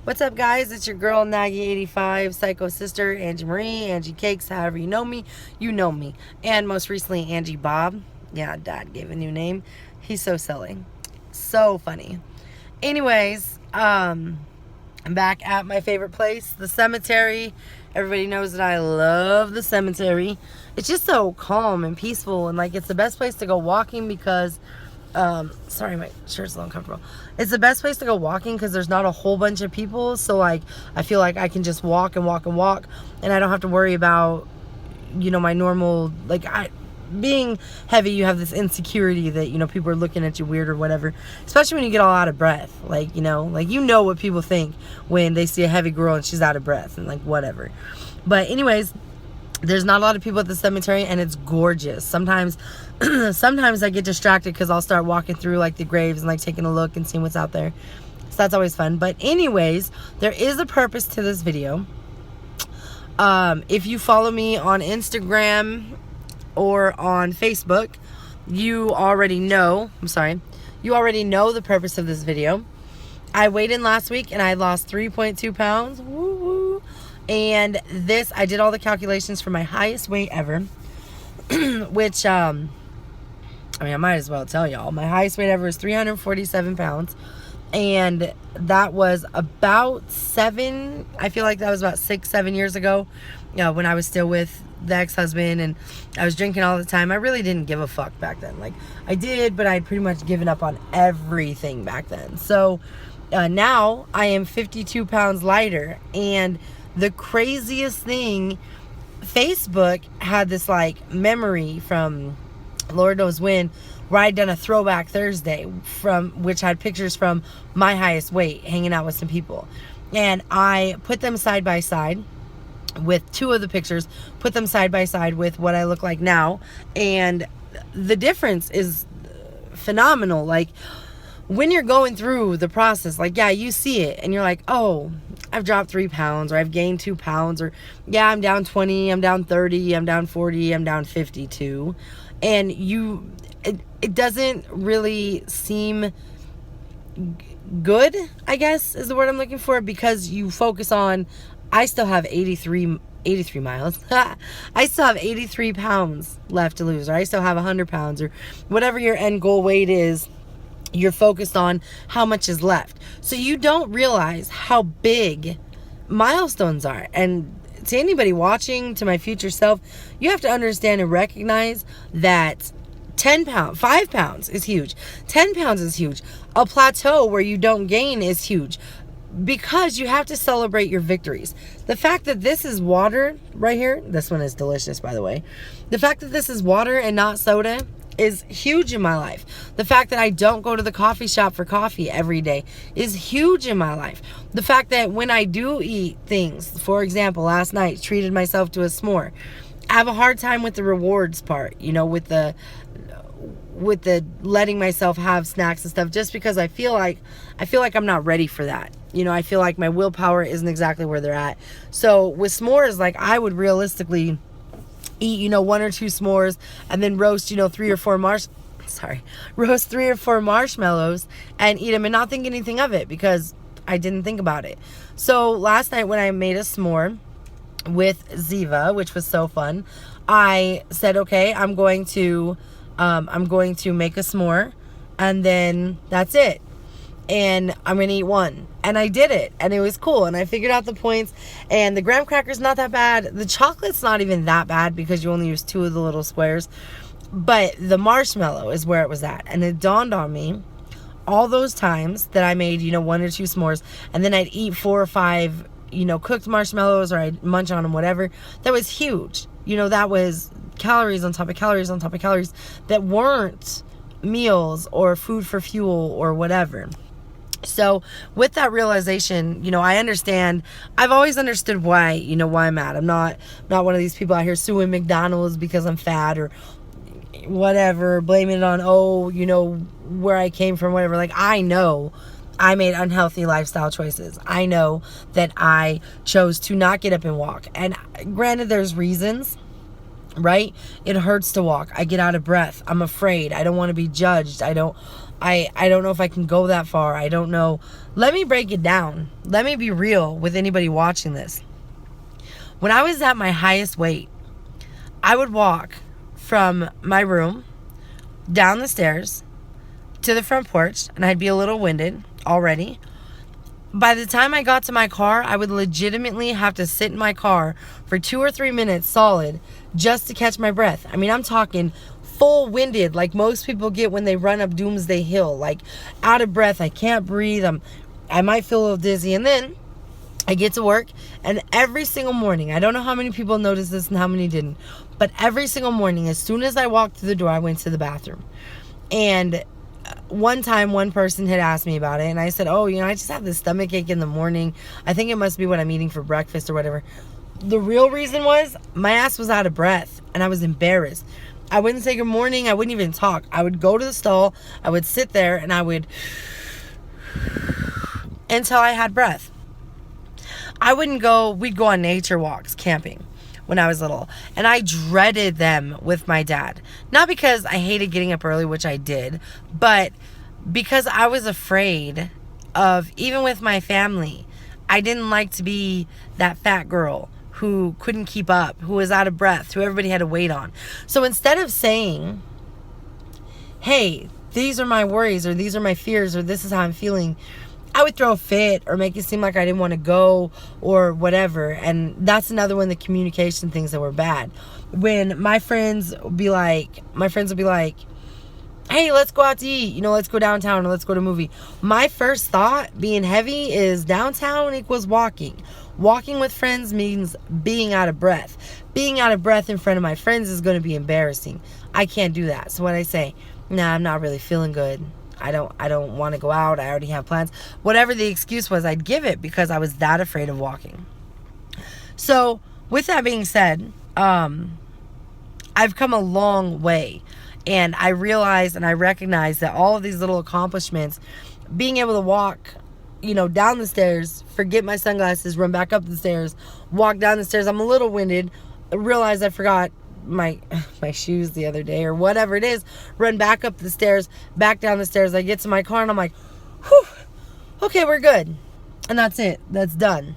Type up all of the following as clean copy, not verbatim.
What's up, guys? It's your girl, Naggy85, Psycho Sister, Angie Marie, Angie Cakes, however you know me, And most recently, Angie Bob. Yeah, Dad gave a new name. He's so silly. So funny. Anyways, I'm back at my favorite place, the cemetery. Everybody knows that I love the cemetery. It's just so calm and peaceful, and like it's the best place to go walking because sorry, my shirt's a little uncomfortable. It's the best place to go walking because there's not a whole bunch of people, so like I feel like I can just walk and walk and walk, and I don't have to worry about, you know, my normal, like, being heavy, you have this insecurity that, you know, people are looking at you weird or whatever, especially when you get all out of breath, like, you know what people think when they see a heavy girl and she's out of breath and like whatever. But anyways, there's not a lot of people at the cemetery, and it's gorgeous. Sometimes I get distracted because I'll start walking through like the graves and like taking a look and seeing what's out there. So that's always fun. But anyways, there is a purpose to this video. If you follow me on Instagram or on Facebook, you already know the purpose of this video. I weighed in last week and I lost 3.2 pounds. Woo-woo. And this, I did all the calculations for my highest weight ever, which, I might as well tell y'all. My highest weight ever is 347 pounds. And that was about I feel like that was about 6-7 years ago, you know, when I was still with the ex-husband and I was drinking all the time. I really didn't give a fuck back then. Like, I did, but I'd pretty much given up on everything back then. So, now I am 52 pounds lighter, and the craziest thing, Facebook had this like memory from Lord knows when, where I'd done a throwback Thursday from which had pictures from my highest weight hanging out with some people, and I put them side by side with two of the pictures, put them side by side with what I look like now, and the difference is phenomenal. Like, when you're going through the process, like, yeah, you see it and you're like, oh, I've dropped 3 pounds, or I've gained 2 pounds, or yeah, I'm down 20, I'm down 30, I'm down 40, I'm down 52. And it doesn't really seem good, I guess is the word I'm looking for, because you focus on, I still have 83 miles. I still have 83 pounds left to lose, or I still have 100 pounds, or whatever your end goal weight is. You're focused on how much is left. So you don't realize how big milestones are. And to anybody watching, to my future self, you have to understand and recognize that 5 pounds is huge. 10 pounds is huge. A plateau where you don't gain is huge, because you have to celebrate your victories. The fact that this is water right here, this one is delicious, by the way. The fact that this is water and not soda is huge in my life. The fact that I don't go to the coffee shop for coffee every day is huge in my life. The fact that when I do eat things, for example, last night, treated myself to a s'more. I have a hard time with the rewards part, you know, with the letting myself have snacks and stuff, just because I feel like I'm not ready for that. You know, I feel like my willpower isn't exactly where they're at. So with s'mores, like, I would realistically eat, you know, 1 or 2 s'mores and then roast, you know, 3 or 4 marshmallows and eat them and not think anything of it, because I didn't think about it. So last night when I made a s'more with Ziva, which was so fun, I said, okay, I'm going to make a s'more, and then that's it. And I'm going to eat one. And I did it. And it was cool. And I figured out the points. And the graham cracker's not that bad. The chocolate's not even that bad because you only use 2 of the little squares. But the marshmallow is where it was at. And it dawned on me, all those times that I made, you know, 1 or 2 s'mores, and then I'd eat 4 or 5, you know, cooked marshmallows, or I'd munch on them, whatever. That was huge. You know, that was calories on top of calories on top of calories that weren't meals or food for fuel or whatever. So with that realization, you know, I understand. I've always understood why I'm mad. I'm not one of these people out here suing McDonald's because I'm fat or whatever, blaming it on, oh, you know, where I came from, whatever. Like, I know I made unhealthy lifestyle choices. I know that I chose to not get up and walk. And granted, there's reasons, right? It hurts to walk. I get out of breath. I'm afraid. I don't want to be judged. I don't I don't know if I can go that far. I don't know. Let me break it down. Let me be real with anybody watching this. When I was at my highest weight, I would walk from my room down the stairs to the front porch, and I'd be a little winded already. By the time I got to my car, I would legitimately have to sit in my car for 2 or 3 minutes solid just to catch my breath. I mean, I'm talking full winded, like most people get when they run up Doomsday Hill, like out of breath. I can't breathe. I might feel a little dizzy. And then I get to work, and every single morning, I don't know how many people noticed this and how many didn't, but every single morning, as soon as I walked through the door, I went to the bathroom. And one time, one person had asked me about it, and I said, oh, I just have this stomach ache in the morning. I think it must be what I'm eating for breakfast or whatever. The real reason was my ass was out of breath, and I was embarrassed. I wouldn't say good morning. I wouldn't even talk. I would go to the stall. I would sit there, and I would until I had breath. We'd go on nature walks, camping, when I was little. And I dreaded them with my dad. Not because I hated getting up early, which I did, but because I was afraid of, even with my family, I didn't like to be that fat girl who couldn't keep up, who was out of breath, who everybody had to wait on. So instead of saying, hey, these are my worries, or these are my fears, or this is how I'm feeling, I would throw a fit or make it seem like I didn't want to go or whatever. And that's another one of the communication things that were bad. When my friends would be like, hey, let's go out to eat, let's go downtown or let's go to a movie. My first thought, being heavy, is downtown equals walking. Walking with friends means being out of breath. Being out of breath in front of my friends is going to be embarrassing. I can't do that. So when I say, nah, I'm not really feeling good, I don't want to go out, I already have plans, whatever the excuse was, I'd give it because I was that afraid of walking. So with that being said, I've come a long way, and I realize and I recognize that all of these little accomplishments, being able to walk, down the stairs, forget my sunglasses, run back up the stairs, walk down the stairs, I'm a little winded, realize I forgot my shoes the other day or whatever it is, run back up the stairs, back down the stairs. I get to my car and I'm like, whew, okay, we're good. And that's it. That's done.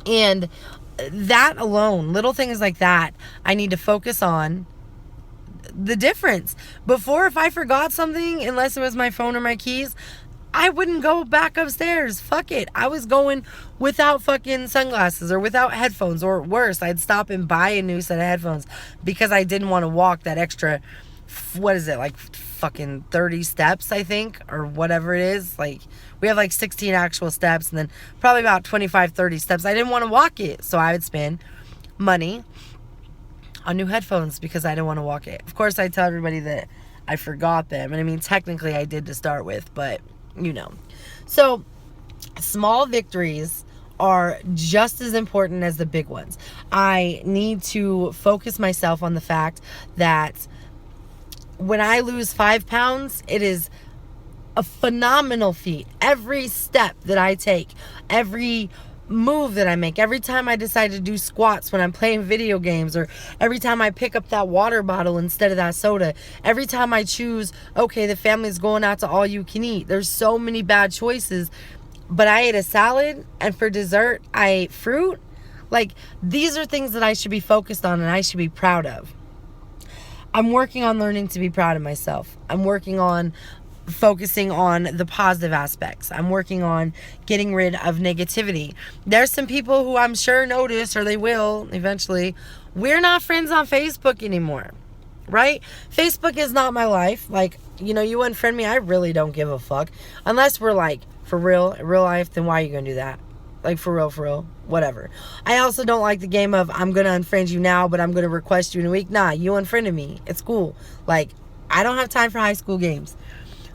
And that alone, little things like that, I need to focus on the difference. Before, if I forgot something, unless it was my phone or my keys, I wouldn't go back upstairs. Fuck it. I was going without fucking sunglasses or without headphones, or worse, I'd stop and buy a new set of headphones because I didn't want to walk that extra, what is it, like fucking 30 steps, I think, or whatever it is. Like, we have like 16 actual steps and then probably about 25, 30 steps. I didn't want to walk it, so I would spend money on new headphones because I didn't want to walk it. Of course, I tell everybody that I forgot them, and I mean, technically I did to start with, but So small victories are just as important as the big ones. I need to focus myself on the fact that when I lose 5 pounds, it is a phenomenal feat. Every step that I take, every move that I make, every time I decide to do squats when I'm playing video games, or every time I pick up that water bottle instead of that soda, every time I choose, okay, the family's going out to all you can eat. There's so many bad choices, but I ate a salad, and for dessert I ate fruit. Like, these are things that I should be focused on and I should be proud of. I'm working on learning to be proud of myself. I'm working on focusing on the positive aspects. I'm working on getting rid of negativity. There's some people who I'm sure notice, or they will eventually, we're not friends on Facebook anymore, right? Facebook is not my life. Like, you unfriend me, I really don't give a fuck. Unless we're like, for real, in real life, then why are you gonna do that? Like, for real, whatever. I also don't like the game of, I'm gonna unfriend you now, but I'm gonna request you in a week. Nah, you unfriended me. It's cool. Like, I don't have time for high school games.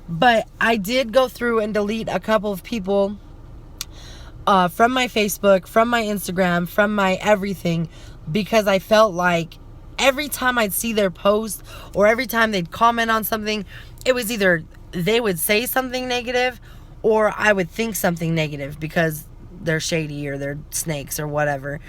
But I did go through and delete a couple of people from my Facebook, from my Instagram, from my everything, because I felt like every time I'd see their post or every time they'd comment on something, it was either they would say something negative or I would think something negative because they're shady or they're snakes or whatever.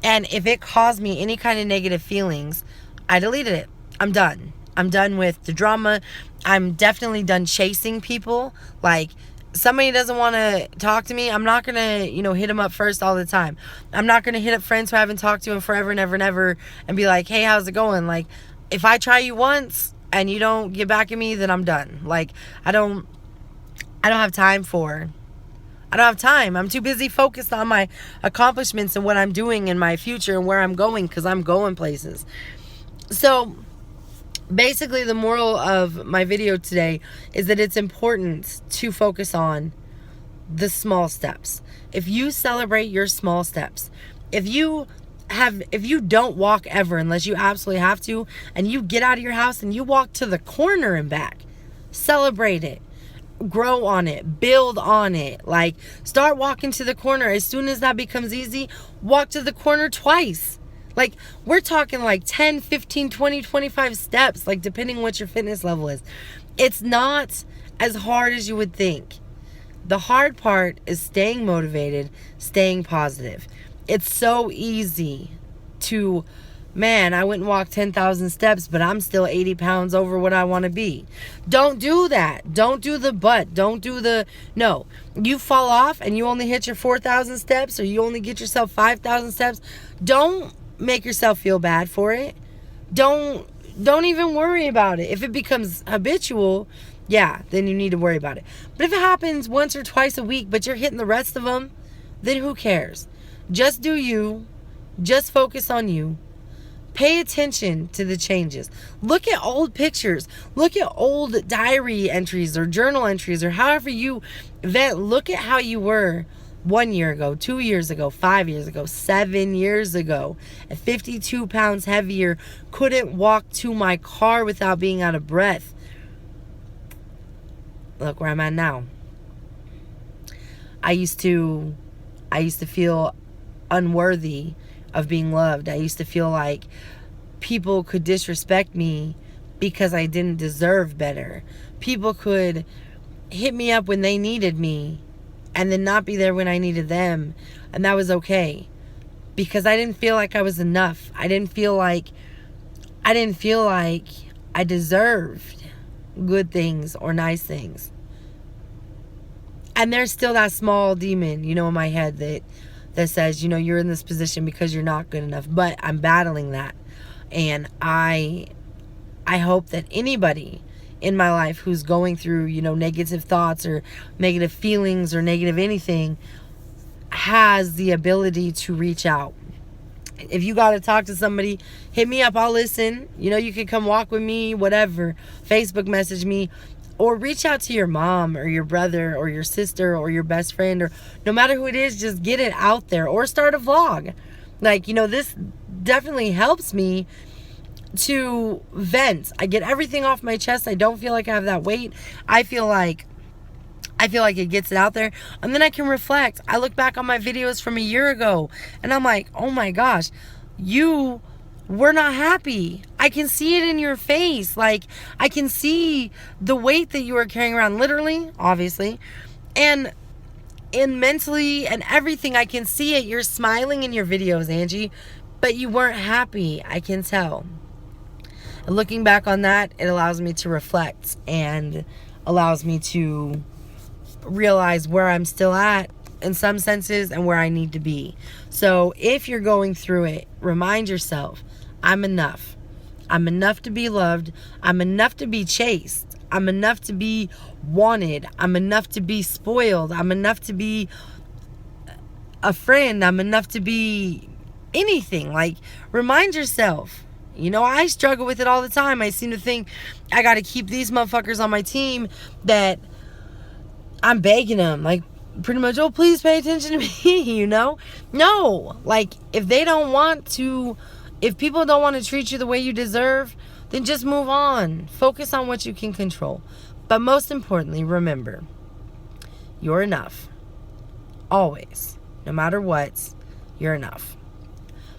And if it caused me any kind of negative feelings, I deleted it. I'm done. I'm done with the drama. I'm definitely done chasing people. Like, somebody doesn't want to talk to me, I'm not going to, hit them up first all the time. I'm not going to hit up friends who I haven't talked to in forever and ever and ever and be like, hey, how's it going? Like, if I try you once and you don't get back at me, then I'm done. Like, I don't have time for... I don't have time. I'm too busy focused on my accomplishments and what I'm doing in my future and where I'm going, because I'm going places. So basically, the moral of my video today is that it's important to focus on the small steps. If you celebrate your small steps, if you don't walk ever unless you absolutely have to, and you get out of your house and you walk to the corner and back, celebrate it. Grow on it, build on it. Like, start walking to the corner. As soon as that becomes easy, walk to the corner twice. Like, we're talking like 10, 15, 20, 25 steps, like, depending what your fitness level is. It's not as hard as you would think. The hard part is staying motivated, staying positive. It's so easy to, man, I went and walked 10,000 steps, but I'm still 80 pounds over what I want to be. Don't do that. Don't do the but. Don't do the, no. You fall off and you only hit your 4,000 steps, or you only get yourself 5,000 steps. Don't make yourself feel bad for it. Don't even worry about it. If it becomes habitual, yeah, then you need to worry about it. But if it happens once or twice a week, but you're hitting the rest of them, then who cares? Just do you. Just focus on you. Pay attention to the changes. Look at old pictures. Look at old diary entries or journal entries or however you vent. Look at how you were 1 year ago, 2 years ago, 5 years ago, 7 years ago. At 52 pounds heavier, couldn't walk to my car without being out of breath. Look where I'm at now. I used to feel unworthy of being loved. I used to feel like people could disrespect me because I didn't deserve better. People could hit me up when they needed me and then not be there when I needed them, and that was okay, because I didn't feel like I was enough. I didn't feel like I deserved good things or nice things. And there's still that small demon, in my head that says, you're in this position because you're not good enough. But I'm battling that. And I hope that anybody in my life who's going through, negative thoughts or negative feelings or negative anything has the ability to reach out. If you got to talk to somebody, hit me up. I'll listen. You can come walk with me, whatever. Facebook message me. Or reach out to your mom or your brother or your sister or your best friend, or no matter who it is, just get it out there. Or start a vlog. Like, this definitely helps me to vent. I get everything off my chest. I don't feel like I have that weight. I feel like it gets it out there. And then I can reflect. I look back on my videos from a year ago and I'm like, oh my gosh, you were not happy. I can see it in your face. Like, I can see the weight that you were carrying around, literally, obviously, and mentally and everything. I can see it. You're smiling in your videos, Angie, but you weren't happy. I can tell. And looking back on that, it allows me to reflect and allows me to realize where I'm still at in some senses and where I need to be. So if you're going through it, remind yourself, I'm enough. I'm enough to be loved. I'm enough to be chased. I'm enough to be wanted. I'm enough to be spoiled. I'm enough to be a friend. I'm enough to be anything. Like, remind yourself. I struggle with it all the time. I seem to think I got to keep these motherfuckers on my team that I'm begging them. Like, pretty much, oh, please pay attention to me, No. Like, if people don't want to treat you the way you deserve, then just move on. Focus on what you can control. But most importantly, remember, you're enough. Always. No matter what, you're enough.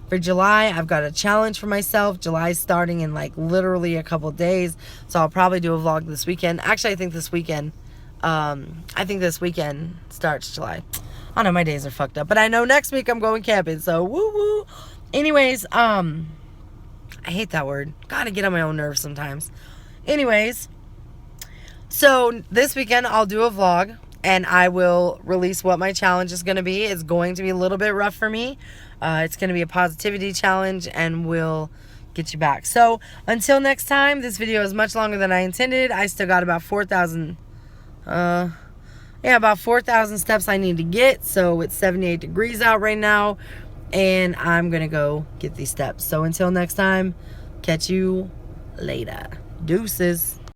For July, I've got a challenge for myself. July's starting in literally a couple days. So I'll probably do a vlog this weekend. Actually, I think this weekend starts July. I know my days are fucked up, but I know next week I'm going camping, so woo woo. Anyways, I I hate that word. Gotta get on my own nerves sometimes. Anyways, so this weekend I'll do a vlog and I will release what my challenge is going to be. It's going to be a little bit rough for me. It's going to be a positivity challenge and we'll get you back. So until next time, this video is much longer than I intended. I still got about 4,000 about 4,000 steps I need to get. So it's 78 degrees out right now and I'm going to go get these steps. So until next time, catch you later. Deuces.